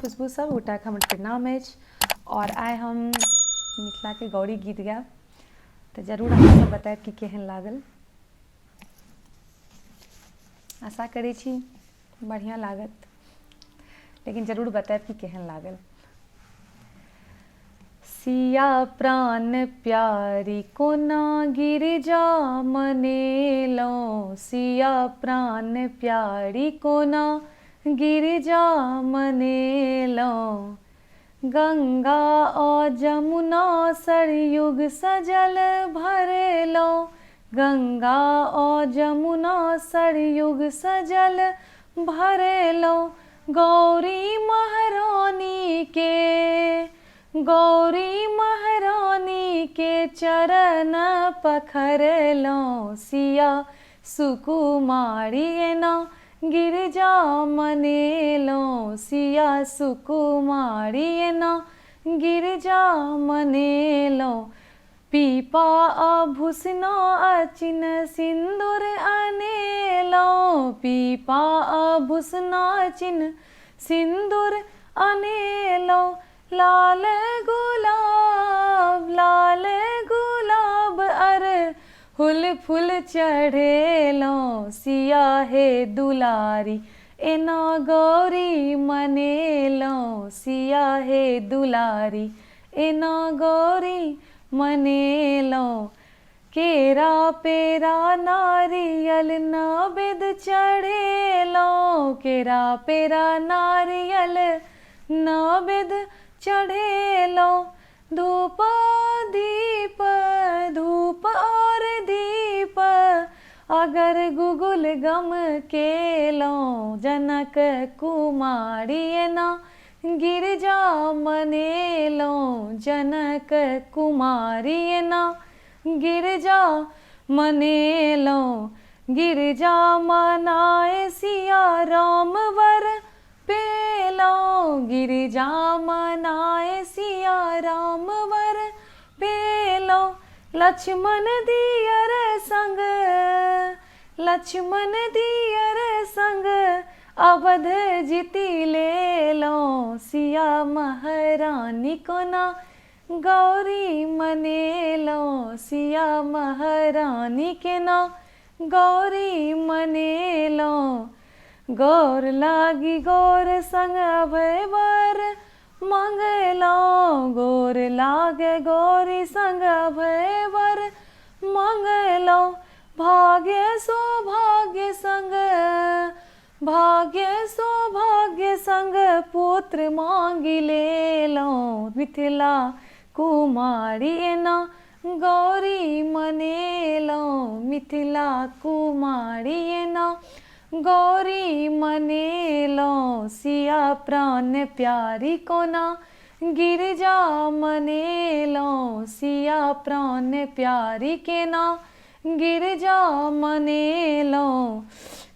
खुशबू सब गोटा के हमर प्रणाम अछि। और आइ हम मिथिला के गौरी गीत गायब, तो जरूर अहाँ सब बतायब कि केहन लागल। आशा करै छी बढ़िया लागत, लेकिन जरूर बतायब कि केहन लागल। सिया प्राण प्यारी कोना गिरिजा मनेलहुँ, सिया प्राण प्यारी कोना गिरिजा मनेलहुँ। गंगा आ जमुना सरयुग सजल भरलहुँ, गंगा आ जमुना सरयुग सजल भरलहुँ। गौरी महारानी के चरण पखरलहुँ, सिया सुकुमारी एना गिरिजा मनेलहुँ, सिया सुकुमारी एना गिरिजा मनेलहुँ। पीपा आभूषण अचिन सिन्दूर अनेलहुँ, पीपा आभूषण अचिन सिन्दूर अनेलहुँ। लाल गुलाब अरहुल फूल चढ़ेलहुँ, सिया हे दुलारी एना गौरी मनेलहुँ, सिया हे दुलारी एना गौरी मनेलहुँ। केरा पेरा नारियल नवेद चढ़ेलहुँ, केरा पेरा नारियल नवेद चढ़ेलहुँ। धूप और दीप अगर गुगुल गम केलहुँ, जनक कुमारी एना गिरिजा मनेलहुँ, जनक कुमारी एना गिरिजा मनेलहुँ। गिरिजा मनाए सिया राम वर पेलहुँ, गिरिजा मनाए सिया राम वर पेलहुँ। लक्ष्मण दियर संग अवध जीति लेलहुँ, सिया महारानी कोना गौरी मनेलहुँ, सिया महारानी केना गौरी मनेलहुँ। गौर लागी गौर संग अभय वर मंगलहुँ, गौर लागे गौरी संग अभय वर मंगलहुँ। भाग्य सौभाग्य संग पुत्र मांगि लेलहुँ, मिथिला कुमारी एना गौरी मनेलहुँ, मिथिला कुमारी एना गौरी मनेलहुँ। सिया प्राण प्यारी कोना गिरिजा मनेलहुँ, सिया प्राण प्यारी केना गिरिजा मनेलहुँ।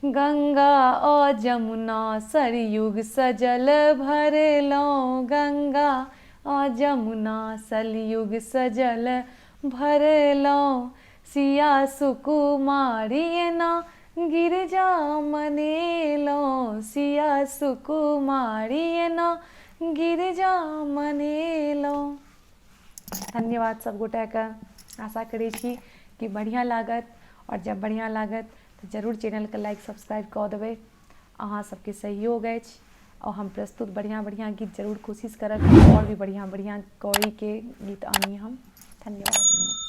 गंगा आ जमुना सरयुग सजल भरलहुँ, गंगा आ जमुना सरयुग सजल भरलहुँ। सिया सुकुमारी एना गिरिजा मनेलहुँ, सिया सुकुमारी एना गिरिजा मनेलहुँ। धन्यवाद सब गोटा के। आशा करै छी कि बढ़िया लागत, और जब बढ़िया लागत तो जरूर चैनल के लाइक सब्सक्राइब कऽ देबै। अहाँ सबके सहयोग अछि, और हम प्रस्तुत बढ़िया गीत जरूर कोशिश करब और भी बढ़िया गौरी के गीत आनी हम। धन्यवाद।